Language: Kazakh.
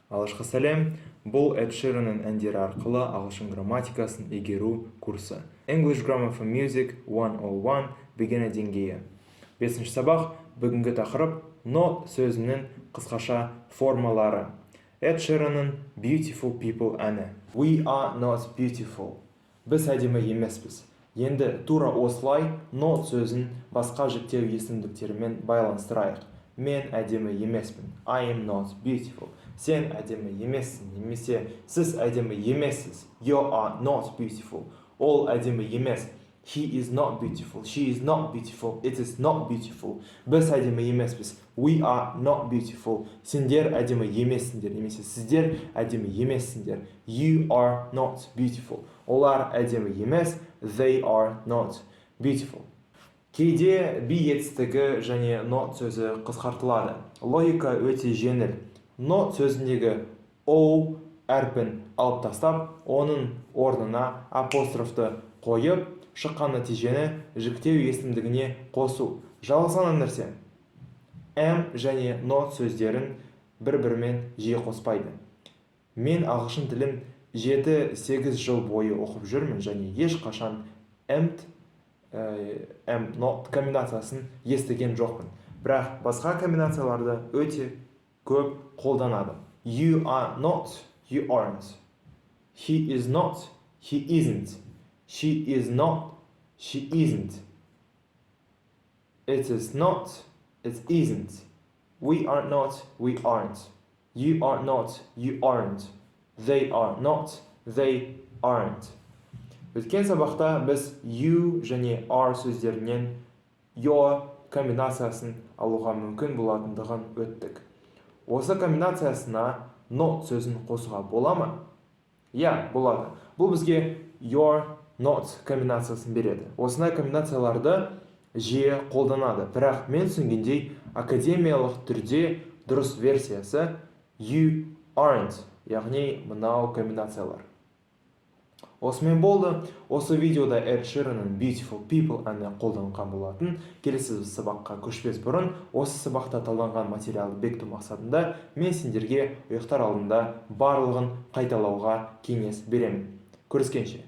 Алғашқы сәлем, бұл Эд Ширанның әндері арқылы ағылшын грамматикасын игеру курсы. English Grammar for Music 101 beginner деңгейі. 5-ші сабақ, бүгінгі тақырып not сөзінің қысқаша формалары. Эд Ширанның Beautiful People әні. We are not beautiful. Біз әдемі емеспіз. Енді тура осылай not сөзін басқа жіктеу есімдіктерімен байланыстырайық. Мен әдемі емеспін. I am not beautiful. Сен әдемі емессің, немесе сіз әдемі емессіз. You are not beautiful. Ол әдемі емес. He is not beautiful. She is not beautiful. It is not beautiful. Біз әдемі емеспіз. We are not beautiful. Сендер әдемі емессіңдер, немесе сіздер әдемі емессіңдер. You are not beautiful. Олар әдемі емес. They are not beautiful. Кейде be етістігі және not сөзі қысқартылады. Логика өте жеңіл. Not сөзіндегі o әрпін алып тастап, оның орнына апострофты қойып, шыққан нәтижені жіктеу есімдігіне қосу. Жалғасқан нәрсе. Am және not сөздерін бір-бірімен жиі қоспайды. Мен ағылшын тілін 7-8 жыл бойы оқып жүрмін және ешқашан am not комбинациясын естіген жоқпын. Бірақ басқа комбинацияларды өте көп қолданады. You are not, you aren't. He is not, he isn't. She is not, she isn't. It is not, it isn't. We are not, we aren't. You are not, you aren't. They are not, they aren't. Өткен сабақта біз you және are сөздерінен your комбинациясын алуға мүмкін болатындығын өттік. Осы комбинациясына not сөзін қосуға бола ма? Я, болады. Бұл бізге your, not комбинациясын береді. Осындай комбинацияларды жиі қолданады. Бірақ мен түсінгендей академиялық түрде дұрыс версиясы you aren't, яғни мынау комбинациялар. Осымен болды. Осы видеода Эд Ширанның Beautiful People әні қолданған болатын. Келесі сабаққа көшпес бұрын, осы сабақта талданған материалды бекіту мақсатында мен сендерге ұйықтар алдында барлығын қайталауға кеңес беремін. Көріскенше.